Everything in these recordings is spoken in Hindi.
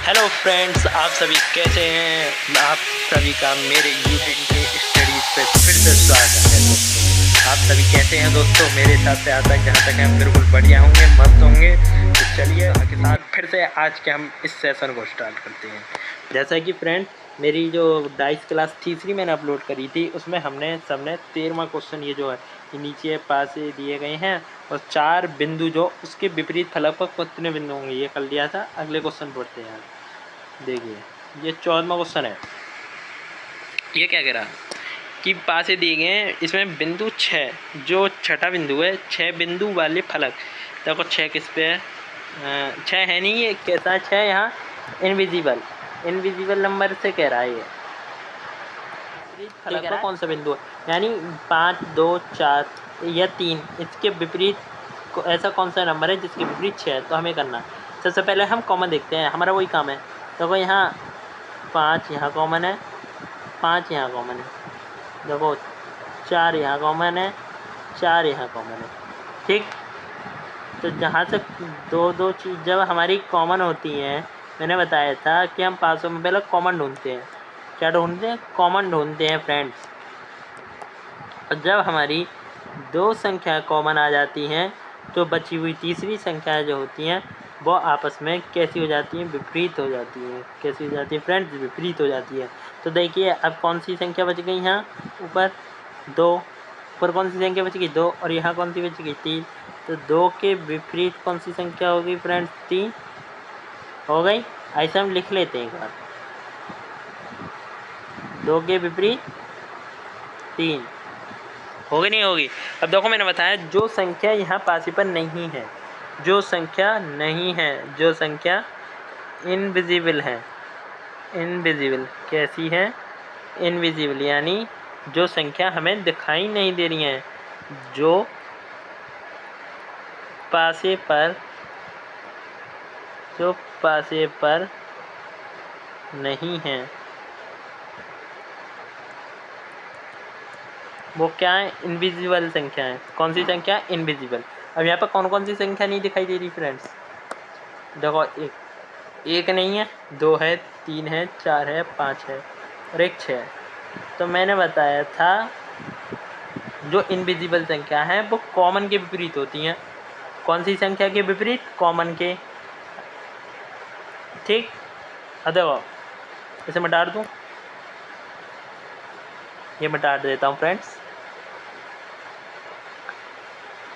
हेलो फ्रेंड्स, आप सभी कैसे हैं। आप सभी का मेरे यूट्यूब के स्टडीज़ पे फिर से स्वागत है दोस्तों। आप सभी कैसे हैं दोस्तों। मेरे हिसाब से आज तक जहाँ तक हम बिल्कुल बढ़िया होंगे, मस्त होंगे। तो चलिए के साथ फिर से आज के हम इस सेशन को स्टार्ट करते हैं। जैसा कि फ्रेंड मेरी जो डाइस क्लास तीसरी मैंने अपलोड करी थी, उसमें हमने सबने 13वां क्वेश्चन ये जो है ये नीचे पास दिए गए हैं और 4 बिंदु जो उसके विपरीत फलक पर कितने बिंदु होंगे ये कर लिया था। अगले क्वेश्चन पढ़ते हैं। देखिए ये 14वां क्वेश्चन है। ये क्या कह रहा कि पासे दिए गए हैं, इसमें बिंदु 6 जो छठा बिंदु है, 6 बिंदु वाले फलक। देखो 6 किस पे है, 6 है नहीं, ये कैसा है 6 यहाँ इनविजिबल नंबर से कह रहा है। ये फलक पर कौन सा बिंदु है, यानी 5, 2, 4 या 3, इसके विपरीत ऐसा कौन सा नंबर है जिसके विपरीत 6 है। तो हमें करना सबसे पहले हम कॉमन देखते हैं, हमारा वही काम है। देखो यहाँ 5 यहाँ कॉमन है, 5 यहाँ कॉमन है, देखो 4 यहाँ कॉमन है, 4 यहाँ कॉमन है। ठीक, तो जहाँ से दो चीज़ जब हमारी कॉमन होती हैं, मैंने बताया था कि हम पासों में पहले कॉमन ढूंढते हैं। क्या ढूंढते हैं? कॉमन ढूंढते हैं फ्रेंड्स। और जब हमारी 2 संख्या कॉमन आ जाती हैं तो बची हुई तीसरी संख्या जो होती हैं वो आपस में कैसी हो जाती हैं? विपरीत हो जाती हैं। कैसी हो जाती है फ्रेंड्स? विपरीत हो जाती है। तो देखिए अब कौन सी संख्या बच गई यहाँ ऊपर? 2। ऊपर कौन सी संख्या बच गई? 2। और यहाँ कौन सी बच गई? 3। तो 2 के विपरीत कौन सी संख्या होगी फ्रेंड्स? 3 हो गई। ऐसे हम लिख लेते हैं एक बार, 2 के विपरीत 3 होगी नहीं होगी। अब देखो मैंने बताया जो संख्या यहाँ पॉसिबल नहीं है, जो संख्या नहीं है, जो संख्या इनविजिबल है। इनविजिबल कैसी है? इनविजिबल यानी जो संख्या हमें दिखाई नहीं दे रही हैं, जो पासे पर नहीं है, वो क्या है? इनविजिबल संख्या है। कौन सी संख्या? इनविजिबल। अब यहाँ पर कौन कौन सी संख्या नहीं दिखाई दे रही फ्रेंड्स? देखो एक नहीं है, 2 है, 3 है, 4 है, 5 है और एक 6 है। तो मैंने बताया था जो इनविजिबल संख्या है वो कॉमन के विपरीत होती हैं। कौन सी संख्या के विपरीत? कॉमन के। ठीक, अब देखो इसे मैं डाल दूँ, ये मैं डाल देता हूँ फ्रेंड्स।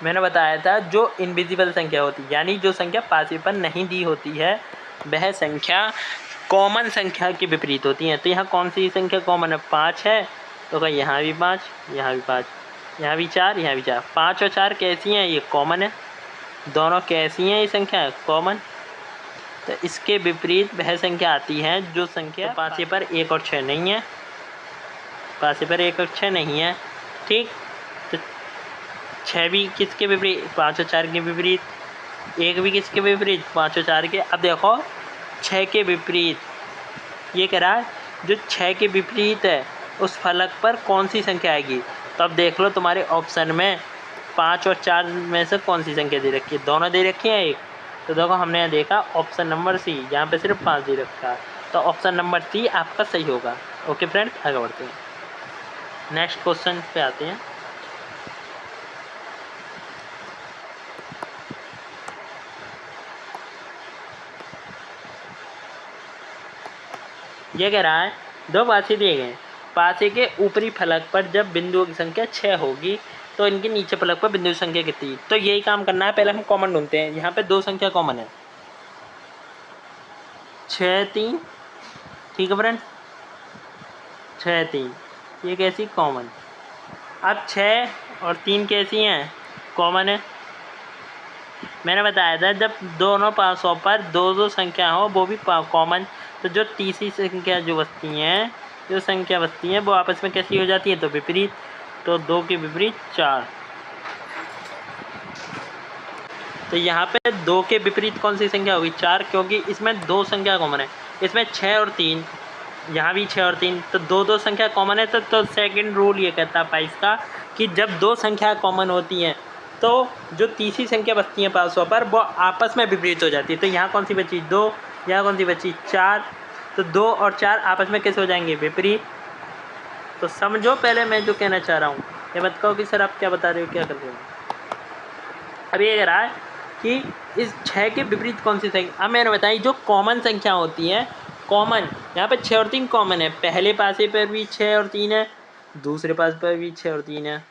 मैंने बताया था जो इनविजिबल संख्या होती है, यानी जो संख्या पॉसिबल नहीं दी होती है, वह संख्या कॉमन संख्या के विपरीत होती है। तो यहाँ कौन सी संख्या कॉमन है? 5 है, तो क्या यहाँ भी 5, यहाँ भी 5, यहाँ भी 4, यहाँ भी 4। 5 और 4 कैसी हैं? ये कॉमन है। दोनों कैसी हैं? ये संख्या कॉमन। तो इसके विपरीत वह संख्या आती है जो संख्या पॉसिबल 1 और 6 नहीं है। पॉसिबल 1 और 6 नहीं है। ठीक, तो 6 भी किसके विपरीत? 5 और 4 के विपरीत। 1 भी किसके विपरीत? 5 और 4 के। अब देखो 6 के विपरीत ये कह रहा है जो 6 के विपरीत है उस फलक पर कौन सी संख्या आएगी। तो अब देख लो तुम्हारे ऑप्शन में 5 और 4 में से कौन सी संख्या दे रखी है? दोनों दे रखी है एक। तो देखो हमने यहाँ देखा ऑप्शन नंबर सी, यहाँ पे सिर्फ 5 दे रखा है। तो ऑप्शन नंबर सी आपका सही होगा। ओके फ्रेंड, आगे बढ़ते हैं, नेक्स्ट क्वेश्चन पे आते हैं। ये कह रहा है 2 पासे दिए गए, पासे के ऊपरी फलक पर जब बिंदुओं की संख्या 6 होगी तो इनके नीचे फलक पर बिंदु की संख्या कितनी? तो यही काम करना है। पहले हम कॉमन ढूंढते हैं। यहाँ पे 2 संख्या कॉमन है, 6, 3। ठीक है फ्रेंड, 6, 3 ये कैसी? कॉमन। अब 6 और 3 कैसी हैं? कॉमन है। मैंने बताया था जब दोनों पासों पर 2 संख्या हो वो भी कॉमन, तो जो तीसरी संख्या जो बचती हैं, जो संख्या बचती हैं वो आपस में कैसी हो जाती है? तो विपरीत। तो 2 के विपरीत 4। तो यहाँ पे 2 के विपरीत कौन सी संख्या होगी? 4, क्योंकि इसमें 2 संख्या कॉमन है। इसमें 6 और 3, यहाँ भी 6 और 3, तो 2 संख्या कॉमन है। तो सेकंड रूल ये कहता है पाइस का कि जब 2 संख्या कॉमन होती हैं तो जो तीसरी संख्या बचती है पासों पर वो आपस में विपरीत हो जाती है। तो यहाँ कौन सी बची? 2, यहाँ कौन सी बची 4, तो 2 और 4 आपस में कैसे हो जाएंगे विपरीत। तो समझो पहले मैं जो कहना चाह रहा हूँ, ये मत कहो कि सर आप क्या बता रहे हो क्या कर रहे हो। अब ये कह रहा है कि इस 6 के विपरीत कौन सी संख्या। अब मैंने बताई जो कॉमन संख्या होती है, कॉमन यहाँ पे 6 और 3 कॉमन है, पहले पासे पर भी 6 और 3 है, दूसरे पास पर भी 6 और 3 है।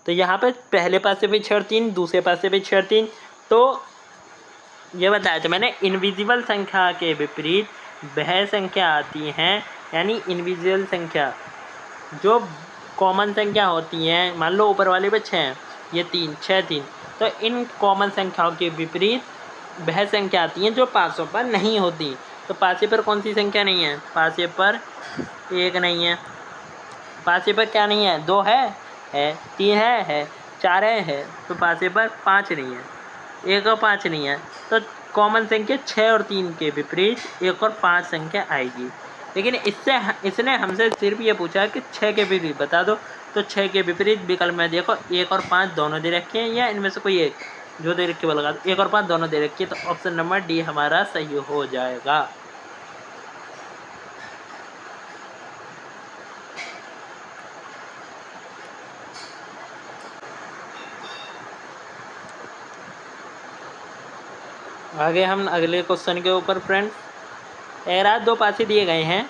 तो यहाँ पे पहले पासे भी 6 और 3, दूसरे पासे भी 6 और 3। तो ये बताया था मैंने, इनविजिबल संख्या के विपरीत वह संख्या आती हैं, यानी इनविजिबल संख्या जो कॉमन संख्या होती हैं। मान लो ऊपर वाले पे 6 हैं, ये 3 6 3, तो इन कॉमन संख्याओं के विपरीत वह संख्या आती हैं जो पासों पर नहीं होती। तो पासे पर कौन सी संख्या नहीं है, पासे पर 1 नहीं है, पासे पर क्या नहीं है 2 है 3 है 4 है, तो पासे पर 5 नहीं है, 1 और 5 नहीं है। तो कॉमन संख्या 6 और 3 के विपरीत 1 और 5 संख्या आएगी। लेकिन इसने हमसे सिर्फ ये पूछा कि 6 के विपरीत बता दो। तो 6 के विपरीत विकल्प में देखो 1 और 5 दोनों दे रखे हैं, या इनमें से कोई एक जो दे रखी वो लगा दो। 1 और 5 दोनों दे रखी है, तो ऑप्शन नंबर डी हमारा सही हो जाएगा। आगे हम अगले क्वेश्चन के ऊपर फ्रेंड्स, एरा 2 पासे दिए गए हैं,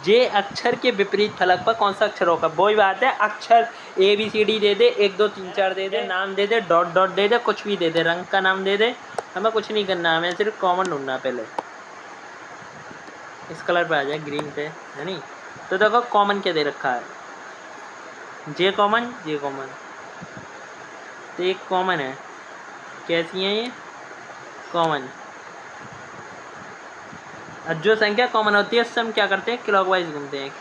जे अक्षर के विपरीत फलक पर कौन सा अक्षर होगा। वही बात है, अक्षर ABCD दे दे, 1 2 3 4 दे दे, नाम दे दे, डॉट डॉट दे दे, कुछ भी दे दे, रंग का नाम दे दे, हमें कुछ नहीं करना, हमें सिर्फ कॉमन ढूंढना। पहले इस कलर पे आ जाए, ग्रीन पे है नहीं। तो देखो कॉमन क्या दे रखा है, जे कॉमन जे कॉमन, तो एक कॉमन है, कैसी है ये कॉमन। अब जो संख्या कॉमन होती है उससे हम क्या करते हैं, क्लॉकवाइज घूमते हैं,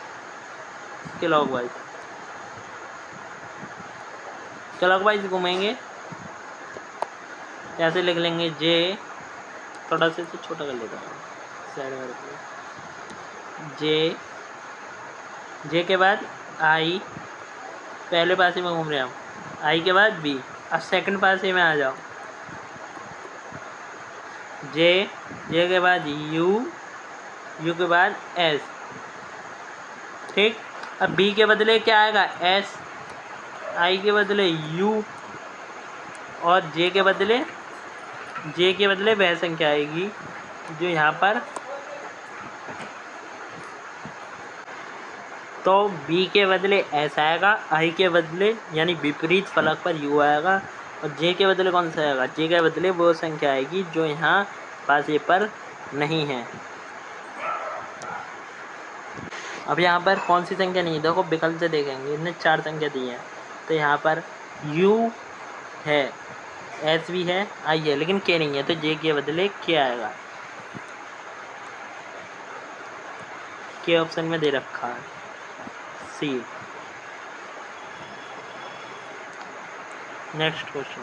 क्लॉकवाइज घूमेंगे। ऐसे लिख लेंगे जे, थोड़ा सा तो छोटा कर लेता हूँ साइड में रखिए, जे के बाद आई, पहले पासे में घूम रहे हम, आई के बाद बी, अब सेकंड पासे में आ जाओ, जे के बाद यू के बाद एस, ठीक। अब बी के बदले क्या आएगा एस, आई के बदले यू, और जे के बदले वह संख्या आएगी जो यहाँ पर, तो बी के बदले एस आएगा, आई के बदले यानी विपरीत फलक पर यू आएगा, और जे के बदले कौन सा आएगा, जे के बदले वो संख्या आएगी जो यहाँ पासे पर नहीं है। अब यहाँ पर कौन सी संख्या नहीं है, देखो विकल्प से देखेंगे, इन्हें 4 संख्या दी है, तो यहाँ पर u है, s भी है, i है, लेकिन k नहीं है, तो j के बदले k आएगा, k ऑप्शन में दे रखा है, सी। नेक्स्ट क्वेश्चन,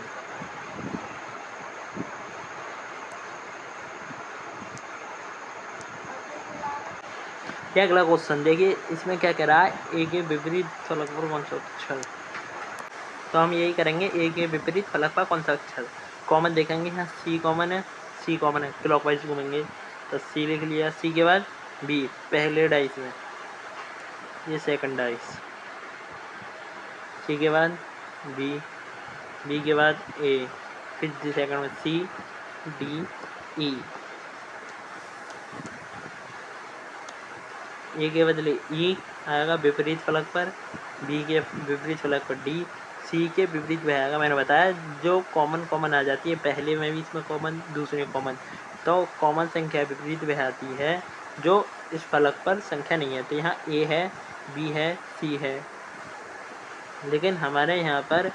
क्या अगला क्वेश्चन देखिए, इसमें क्या कह रहा है, ए के विपरीत फलक पर कौन सा अक्षर। तो हम यही करेंगे, ए के विपरीत फलक पर कौन सा अक्षर कॉमन देखेंगे। यहाँ सी कॉमन है, क्लॉकवाइज घूमेंगे, तो सी लिख लिया, सी के बाद बी पहले डाइस में, ये सेकंड डाइस, सी के बाद बी के बाद ए, फिर सेकंड में सी डी ई, ए के बदले ई आएगा विपरीत फलक पर, बी के विपरीत फलक पर डी, सी के विपरीत वह आएगा। मैंने बताया जो कॉमन आ जाती है, पहले में भी इसमें कॉमन, दूसरे में कॉमन, तो कॉमन संख्या विपरीत वह आती है जो इस फलक पर संख्या नहीं है। तो यहाँ ए है, बी है, सी है, लेकिन हमारे यहाँ पर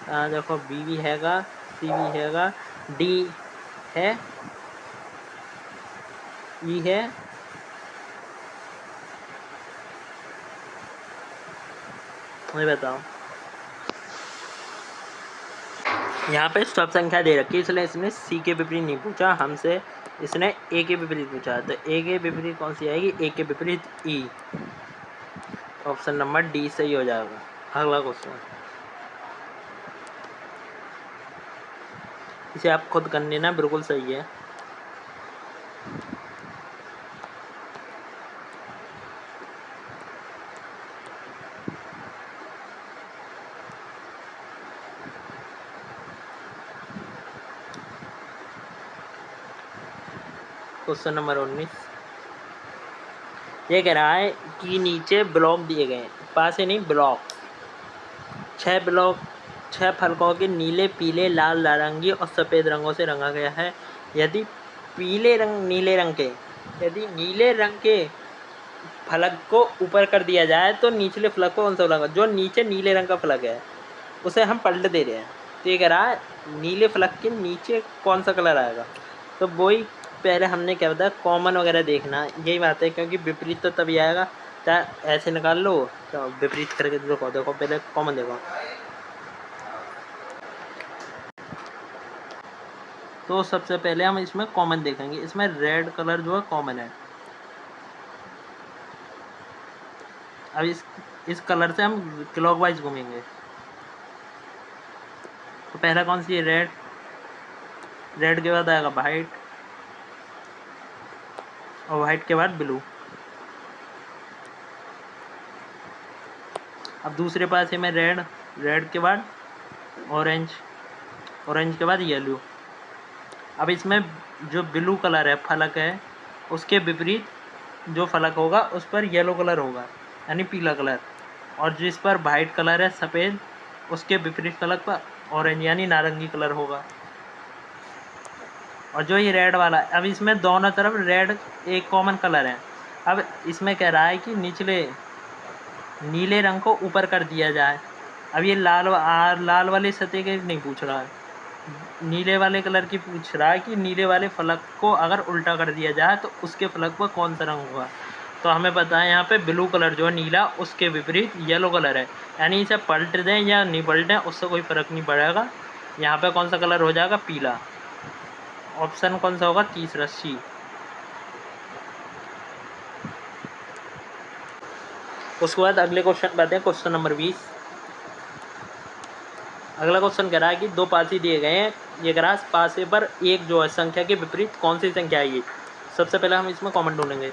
देखो बी भी हैगा, सी भी हैगा, डी है, ई है, मुझे बताओ। यहाँ पे सब संख्या दे रखी है, इसलिए इसने सी के विपरीत नहीं पूछा हमसे, इसने ए के विपरीत पूछा। तो ए के विपरीत कौन सी आएगी, ए के विपरीत ई, ऑप्शन नंबर डी सही हो जाएगा। अगला क्वेश्चन, इसे आप खुद कर लेना, बिल्कुल सही है। क्वेश्चन नंबर 19 ये कह रहा है कि नीचे ब्लॉक दिए गए हैं, पास ही नहीं ब्लॉक, 6 फलकों के नीले, पीले, लाल, नारंगी और सफ़ेद रंगों से रंगा गया है। यदि यदि नीले रंग के फलक को ऊपर कर दिया जाए तो निचले फलक को कौन सा फलक, जो नीचे नीले रंग का फलक है उसे हम पलट दे रहे हैं। तो ये कह रहा है नीले फलक के नीचे कौन सा कलर आएगा, तो वही पहले हमने क्या बताया, कॉमन वगैरह देखना, यही बात है, क्योंकि विपरीत तो तभी आएगा, चाहे ऐसे निकाल लो तो विपरीत करके देखो पहले कॉमन देखो। तो सबसे पहले हम इसमें कॉमन देखेंगे, इसमें रेड कलर जो है कॉमन है। अब इस कलर से हम क्लॉकवाइज घूमेंगे। तो पहला कौन सी है, रेड के बाद आएगा वाइट और वाइट के बाद ब्लू। अब दूसरे पास है में रेड के बाद ऑरेंज के बाद येलो। अब इसमें जो ब्लू कलर है फलक है उसके विपरीत जो फलक होगा उस पर येलो कलर होगा यानी पीला कलर, और जिस पर वाइट कलर है सफ़ेद उसके विपरीत फलक पर ऑरेंज यानी नारंगी कलर होगा। और जो ये रेड वाला है, अब इसमें दोनों तरफ रेड एक कॉमन कलर है। अब इसमें कह रहा है कि निचले नीले रंग को ऊपर कर दिया जाए। अब ये लाल वाले सतह के नहीं पूछ रहा है, नीले वाले कलर की पूछ रहा है कि नीले वाले फलक को अगर उल्टा कर दिया जाए तो उसके फलक पर कौन सा रंग होगा। तो हमें पता है यहाँ पे ब्लू कलर जो है नीला, उसके विपरीत येलो कलर है, यानी इसे पलट दें या नहीं पलटें उससे कोई फ़र्क नहीं पड़ेगा। यहाँ पे कौन सा कलर हो जाएगा, पीला। ऑप्शन कौन सा होगा, तीसरा सी। उसके बाद अगले क्वेश्चन पे आते हैं, क्वेश्चन नंबर 20। अगला क्वेश्चन कह रहा है कि दो पासे दिए गए हैं, ये कह रहा है पासे पर एक जो है संख्या के विपरीत कौन सी संख्या आएगी। सबसे पहले हम इसमें कॉमन ढूंढेंगे,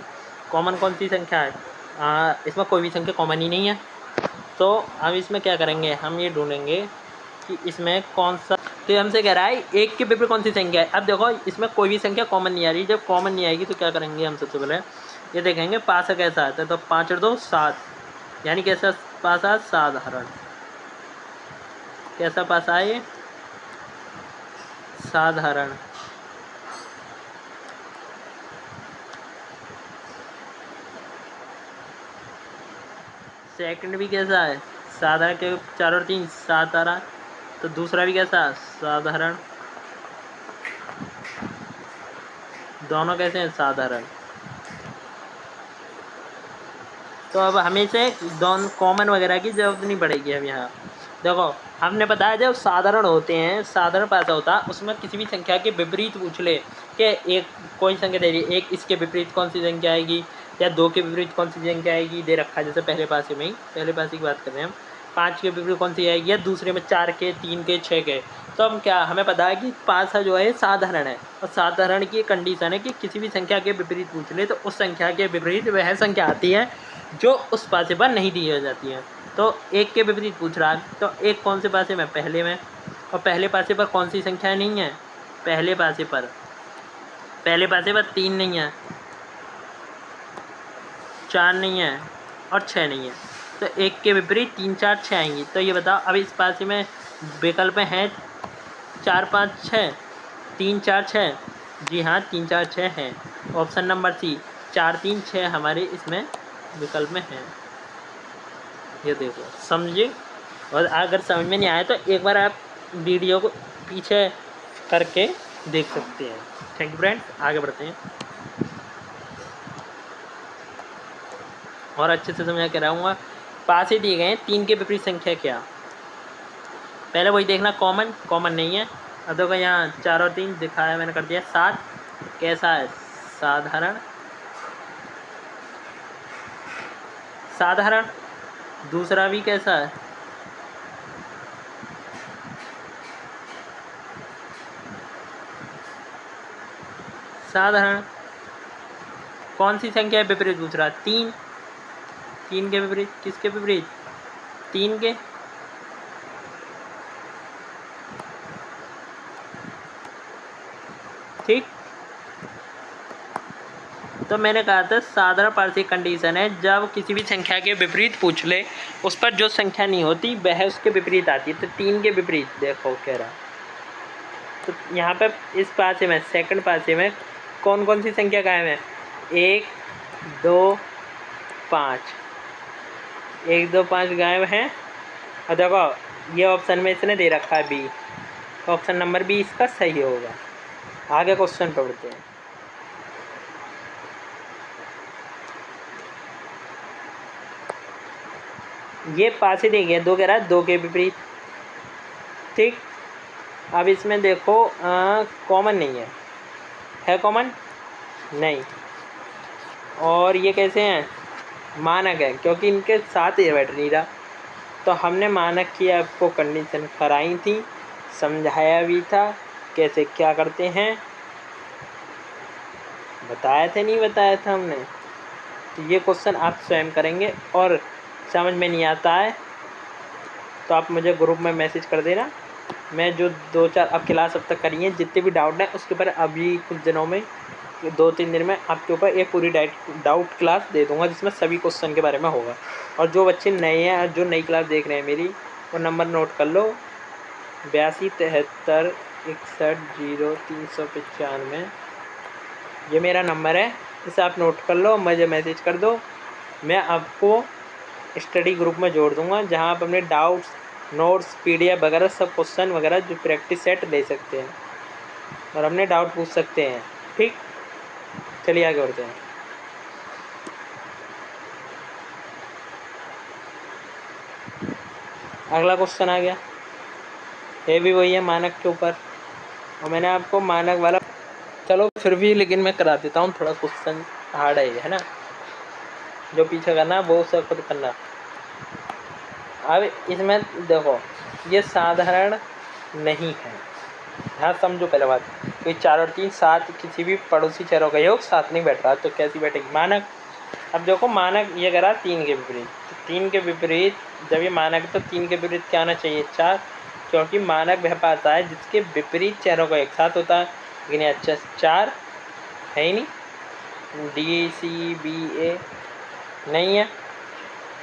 कॉमन कौन सी संख्या है, इसमें कोई भी संख्या कॉमन ही नहीं है। तो हम इसमें क्या करेंगे, हम ये ढूंढेंगे कि इसमें कौन सा, तो हमसे कह रहा है एक के विपरीत कौन सी संख्या है। अब देखो इसमें कोई भी संख्या कॉमन नहीं आ रही, जब कॉमन नहीं आएगी तो क्या करेंगे, हम सबसे पहले ये देखेंगे पासा कैसा आता है। तो 5 और 2 7, यानी कैसा पासा, साधारण। कैसा पासा है ये, साधारण। सेकंड भी कैसा है, साधारण, के 4 और 3 7 आ रहा। तो दूसरा भी कैसा, साधारण। दोनों कैसे हैं, साधारण। तो अब हमें से दोनों कॉमन वगैरह की जरूरत नहीं पड़ेगी। अब यहाँ देखो हमने बताया जब साधारण होते हैं, साधारण पासा होता है उसमें किसी भी संख्या के विपरीत पूछ ले कि एक कोई संख्या दे रही है, एक इसके विपरीत कौन सी संख्या आएगी या 2 के विपरीत कौन सी संख्या आएगी, दे रखा है। जैसे पहले पासे में ही, पहले पासे की बात कर रहे हैं हम, 5 के विपरीत कौन सी आएगी, या दूसरे में 4 के, 3 के, 6 के। तो हम क्या, हमें पता है कि पासा जो है साधारण है, और साधारण की कंडीशन है कि किसी भी संख्या के विपरीत पूछ ले तो उस संख्या के विपरीत वह संख्या आती है जो उस पासे पर नहीं दी जाती है। तो एक के विपरीत पूछ रहा है, तो एक कौन से पासे में, पहले में। और पहले पासे पर कौन सी संख्या नहीं है, पहले पासे पर 3 नहीं है, 4 नहीं है और 6 नहीं है। तो एक के विपरीत 3 4 6 आएंगी। तो ये बताओ अब इस पासे में विकल्प हैं 4 5 6, 3 4 6। जी हाँ, 3 4 6 हैं। ऑप्शन नंबर सी 4 3 6 हमारे इसमें विकल्प में है। ये देखो समझिए, और अगर समझ में नहीं आया तो एक बार आप वीडियो को पीछे करके देख सकते हैं। थैंक यू फ्रेंड्स, आगे बढ़ते हैं और अच्छे से समझा के रहूँगा। पास ही दिए गए हैं 3 के विपरीत संख्या क्या, पहले वही देखना, कॉमन नहीं है। अब देखो यहाँ 4 और 3 दिखाया मैंने, कर दिया 7। कैसा है, साधारण। साधारण। दूसरा भी कैसा है, साधारण। कौन सी संख्या है विपरीत पूछ रहा, 3। 3 के विपरीत, किसके विपरीत, 3 के। ठीक, तो मैंने कहा था साधारण पारसी कंडीशन है जब किसी भी संख्या के विपरीत पूछ ले, उस पर जो संख्या नहीं होती वह उसके विपरीत आती है। तो 3 के विपरीत देखो कह रहा, तो यहाँ पे इस पासे में सेकंड पासे में कौन कौन सी संख्या कायम है? 1 2 5, 1 2 5 गायब हैं। और देखो ये ऑप्शन में इसने दे रखा है बी, तो ऑप्शन नंबर बी इसका सही होगा। आगे क्वेश्चन पढ़ते हैं। ये पासे दे गया, 2 कह रहा है 2 के विपरीत, ठीक। अब इसमें देखो कॉमन नहीं है कॉमन नहीं, और ये कैसे हैं? मानक है, क्योंकि इनके साथ ये बैठ नहीं रहा। तो हमने मानक की आपको कंडीशन कराई थी, समझाया भी था कैसे क्या करते हैं, बताया था नहीं बताया था हमने। तो ये क्वेश्चन आप स्वयं करेंगे, और समझ में नहीं आता है तो आप मुझे ग्रुप में मैसेज कर देना। मैं जो 2-4 अब क्लास अब तक करी है, जितने भी डाउट हैं उसके ऊपर अभी कुछ दिनों में 2-3 दिन में आपके ऊपर एक पूरी डाउट क्लास दे दूंगा, जिसमें सभी क्वेश्चन के बारे में होगा। और जो बच्चे नए हैं, जो नई क्लास देख रहे हैं मेरी, वो नंबर नोट कर लो, 82 73 61 0 395, ये मेरा नंबर है। इसे आप नोट कर लो, मुझे मैसेज कर दो, मैं आपको स्टडी ग्रुप में जोड़ दूंगा, जहां आप अपने डाउट्स, नोट्स, PDF वगैरह सब क्वेश्चन वगैरह जो प्रैक्टिस सेट ले सकते हैं और अपने डाउट पूछ सकते हैं, ठीक। चलिए आगे बढ़ते हैं। अगला क्वेश्चन आ गया, ये भी वही है मानक के ऊपर, और मैंने आपको मानक वाला, चलो फिर भी लेकिन मैं करा देता हूँ, थोड़ा क्वेश्चन हार्ड है ना, जो पीछे करना वो सब खुद करना। अब इसमें देखो ये साधारण नहीं है, हाँ समझो पहले बात, कोई 4 और 3 7 किसी भी पड़ोसी चरों का योग साथ नहीं बैठ रहा, तो कैसी बैठेगी? मानक। अब देखो मानक ये करा 3 के विपरीत, तो 3 के विपरीत जब ये मानक, तो 3 के विपरीत क्या आना चाहिए? 4, क्योंकि मानक वह पाता है जिसके विपरीत चरों का एक साथ होता है। लेकिन अच्छा 4 है ही नहीं, DCBA नहीं है।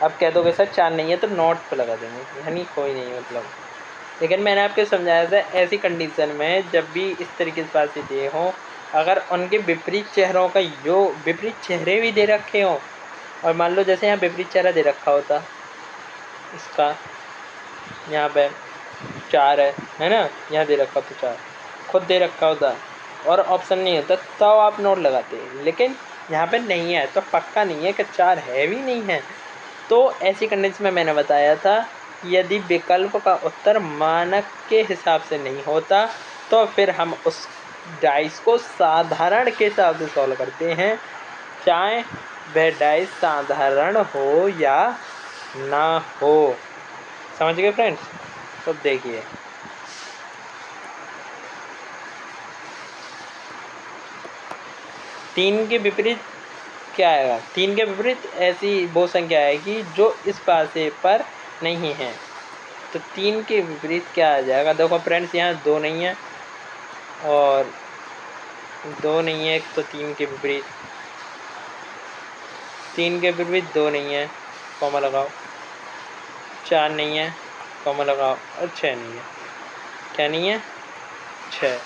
अब कह दोगे सर 4 नहीं है, तो नोट पे लगा देंगे, यानी कोई नहीं मतलब। लेकिन मैंने आपको समझाया था ऐसी कंडीशन में जब भी इस तरीके से बात दिए हों, अगर उनके विपरीत चेहरों का जो विपरीत चेहरे भी दे रखे हों, और मान लो जैसे यहाँ विपरीत चेहरा दे रखा होता, इसका यहाँ पे 4 है ना, यहाँ दे रखा तो 4 खुद दे रखा होता और ऑप्शन नहीं होता, तो आप नोट लगाते। लेकिन यहाँ पे नहीं है, तो पक्का नहीं है कि 4 है भी नहीं है। तो ऐसी कंडीशन में मैंने बताया था, यदि विकल्प का उत्तर मानक के हिसाब से नहीं होता, तो फिर हम उस डाइस को साधारण के हिसाब से सॉल्व करते हैं, चाहे वह डाइस साधारण हो या ना हो। समझ गए फ्रेंड्स? तो देखिए, तीन के विपरीत क्या आएगा? 3 के विपरीत ऐसी वो संख्या आएगी जो इस पासे पर नहीं है। तो 3 के विपरीत क्या आ जाएगा? देखो फ्रेंड्स, यहाँ 2 नहीं है और 2 नहीं है, तो 3 के विपरीत 3 के विपरीत 2 नहीं है, कॉमा लगाओ। 4 नहीं है, कॉमा लगाओ। और 6 नहीं है, क्या नहीं है? 6।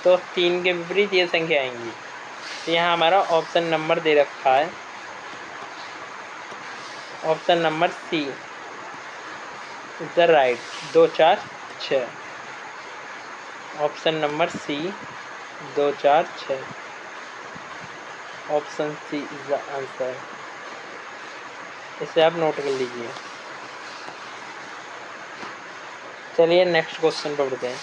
तो 3 के विपरीत ये संख्या आएंगी। तो यहाँ हमारा ऑप्शन नंबर दे रखा है, option number C is the right, 2 4 6। Option number C 2 4 6, option C is the answer. इसे आप नोट कर लीजिए। चलिए नेक्स्ट क्वेश्चन पढ़ते हैं।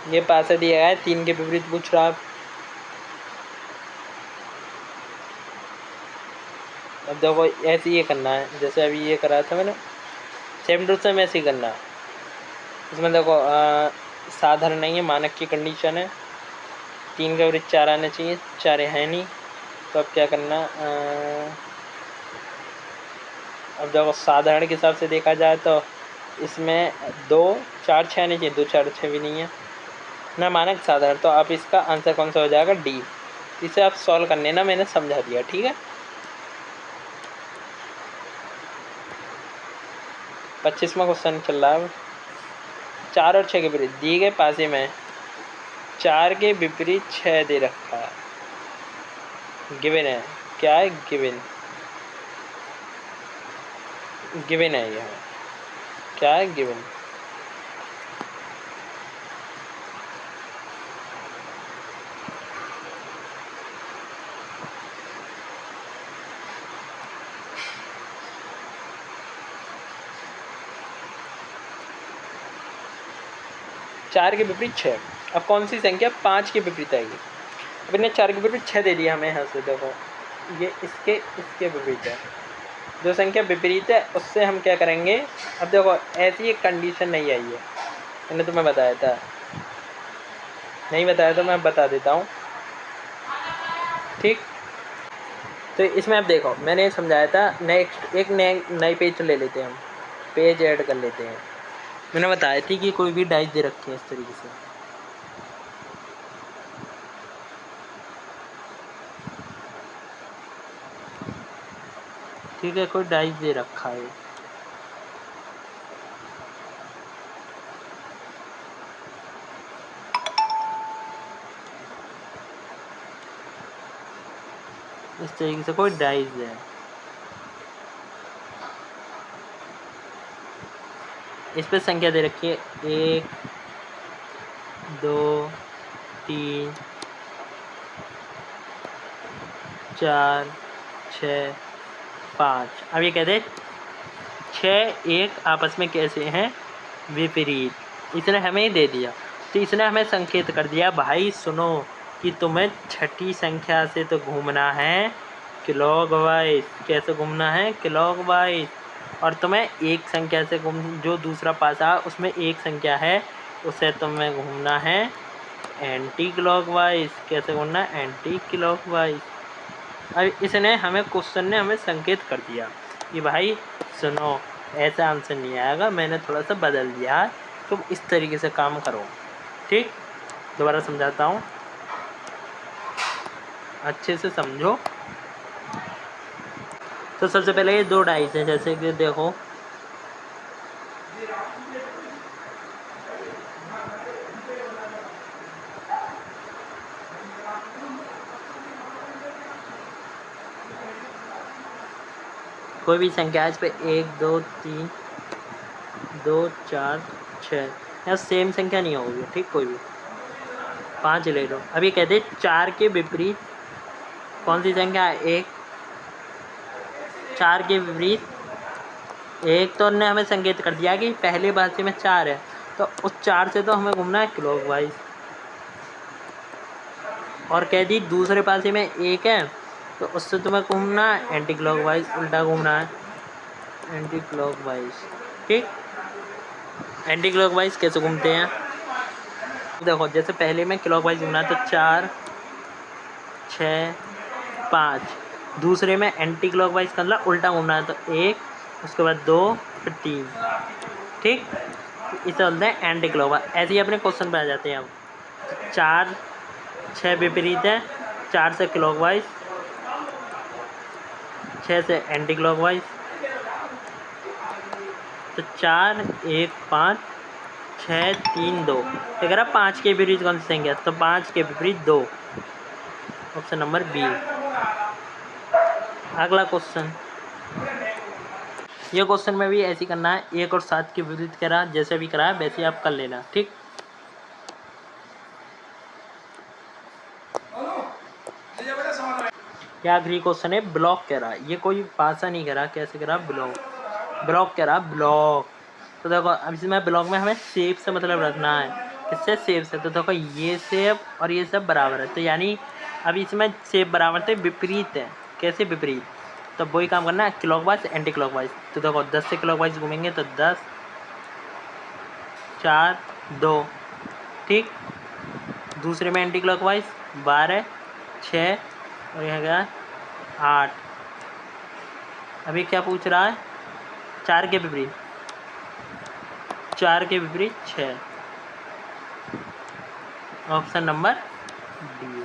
ये पास दिया है, 3 के विपरीत पूछ रहा। अब देखो ऐसे ये करना है, जैसे अभी ये करा था मैंने, सेम टू सेम ऐसे ही करना। इसमें देखो साधारण नहीं है, मानक की कंडीशन है, 3 का विपरीत 4 आना चाहिए, 4 है नहीं, तो अब क्या करना, अब जब साधारण के हिसाब से देखा जाए तो इसमें 2 4 6 आने चाहिए, 2 4 6 भी नहीं है ना, मानक साधारण। तो अब इसका आंसर कौन सा हो जाएगा, डी। इसे आप सॉल्व करने ना, मैंने समझा दिया, ठीक है। 25वां क्वेश्चन चल रहा है। 4 और 6 के विपरीत दिए गए पासे में 4 के विपरीत 6 दे रखा है, गिवन है। क्या है, गिवन, गिवन है यह। क्या है, गिवन। चार के विपरीत 6, अब कौन सी संख्या 5 के विपरीत आएगी। अब इन्हें 4 के विपरीत 6 दे दिया हमें यहाँ से, देखो ये इसके विपरीत है। जो संख्या विपरीत है उससे हम क्या करेंगे, अब देखो ऐसी एक कंडीशन नहीं आई है, मैंने तुम्हें बताया था, नहीं बताया तो मैं बता देता हूँ, ठीक। तो इसमें अब देखो मैंने समझाया था, नेक्स्ट एक नए पेज ले लेते हैं, हम पेज ऐड कर लेते हैं। मैंने बताया थी कि कोई भी डाइस दे रखे हैं इस तरीके से, ठीक है, कोई डाइस दे रखा है, इस तरीके से कोई डाइस है। इस पे संख्या दे रखी है 1 2 3 4 6 5। अब ये कहते हैं 6 1 आपस में कैसे हैं, विपरीत। इसने हमें ही दे दिया, तो इसने हमें संकेत कर दिया, भाई सुनो कि तुम्हें छठी संख्या से तो घूमना है क्लॉकवाइज। कैसे घूमना है, क्लॉकवाइज। और तुम्हें एक संख्या से जो दूसरा पासा उसमें एक संख्या है, उसे तुम्हें घूमना है एंटी क्लॉकवाइज। कैसे घूमना है, एंटी क्लॉकवाइज। अब इसने हमें, क्वेश्चन ने हमें संकेत कर दिया कि भाई सुनो, ऐसा आंसर नहीं आएगा, मैंने थोड़ा सा बदल दिया है, तुम इस तरीके से काम करो, ठीक। दोबारा समझाता हूँ, अच्छे से समझो। तो सबसे पहले ये 2 डाइस हैं, जैसे कि देखो कोई भी संख्या है, इस पे 1 2 3 2 4 6, यहाँ सेम संख्या नहीं होगी, ठीक। कोई भी 5 ले लो। अब ये कहते 4 के विपरीत कौन सी संख्या है, 1। 4 के विपरीत 1, तो उन्होंने हमें संकेत कर दिया कि पहले पासे में 4 है, तो उस 4 से तो हमें घूमना है क्लॉकवाइज। और कह दी दूसरे पासे में 1 है, तो उससे तुम्हें घूमना है एंटी क्लॉकवाइज, उल्टा घूमना है एंटी क्लॉकवाइज, ठीक। एंटी क्लॉकवाइज कैसे घूमते हैं, देखो जैसे पहले में क्लॉकवाइज घूमना है तो 4 6 5, दूसरे में एंटी क्लॉकवाइज का मतलब उल्टा घूमना है तो 1, उसके बाद 2, फिर 3, ठीक। इसे बोलते हैं एंटी क्लॉकवाइज। ऐसे ही अपने क्वेश्चन पे आ जाते हैं। अब 4 6 विपरीत है, 4 से क्लॉकवाइज, 6 से एंटी क्लॉकवाइज, तो 4 1 5 6 3 2। तो कह रहा 5 के विपरीत कौन सी संख्या, तो 5 के विपरीत 2, ऑप्शन नंबर बी। अगला क्वेश्चन, ये क्वेश्चन में भी ऐसे करना है, 1 और 7 के विपरीत करा, जैसे भी करा वैसे आप कर लेना, ठीक। क्या आखिरी क्वेश्चन है, ब्लॉक कह रहा है, ये कोई पासा नहीं करा, कैसे करा, ब्लॉक कह रहा, ब्लॉक। तो देखो अब इसमें ब्लॉक में हमें शेप से मतलब रखना है, किससे, शेप से। तो देखो ये शेप और ये सब बराबर है, तो यानी अब इसमें शेप बराबर थे, विपरीत है। कैसे विपरीत, तो वही काम करना है क्लॉकवाइज एंटी क्लॉकवाइज। तो देखो 10 से क्लॉकवाइज घूमेंगे तो 10 4 2, ठीक। दूसरे में एंटी क्लॉकवाइज 12, 6 और यहाँ गया 8। अभी क्या पूछ रहा है? 4 के विपरीत 6। Option number D.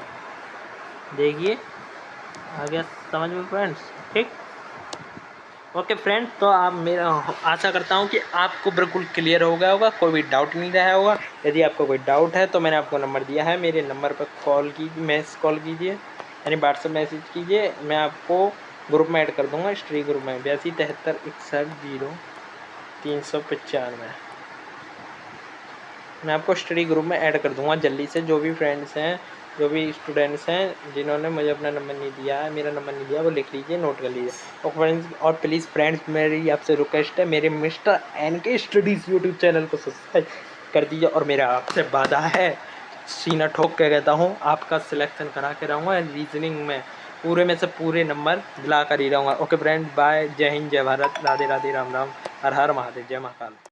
देखिए आ गया समझ में फ्रेंड्स, ठीक। ओके फ्रेंड्स, तो आप मेरा आशा करता हूँ कि आपको बिल्कुल क्लियर हो गया होगा, कोई भी डाउट नहीं रहा होगा। यदि आपको कोई डाउट है तो मैंने आपको नंबर दिया है, मेरे नंबर पर मैसेज कॉल कीजिए, यानी व्हाट्सएप मैसेज कीजिए। मैं आपको ग्रुप में ऐड कर दूँगा, स्टडी ग्रुप में 8273610395। मैं आपको स्टडी ग्रुप में ऐड कर दूँगा जल्दी से। जो भी फ्रेंड्स हैं, जो भी स्टूडेंट्स हैं जिन्होंने मुझे अपना नंबर नहीं दिया है, मेरा नंबर नहीं दिया, वो लिख लीजिए, नोट कर लीजिए। और फ्रेंड्स, और प्लीज़ फ्रेंड्स, मेरी आपसे रिक्वेस्ट है, मेरे mister NK studies YouTube channel को सब्सक्राइब कर दीजिए। और मेरा आपसे वादा है, सीना ठोक के कहता हूँ, आपका सिलेक्शन करा के रहूँगा। रीजनिंग में पूरे में से पूरे नंबर दिला कर ही रहूँगा। ओके फ्रेंड्स, बाय, जय हिंद, जय भारत, राधे राधे, राम राम, हर हर महादेव, जय महाकाल।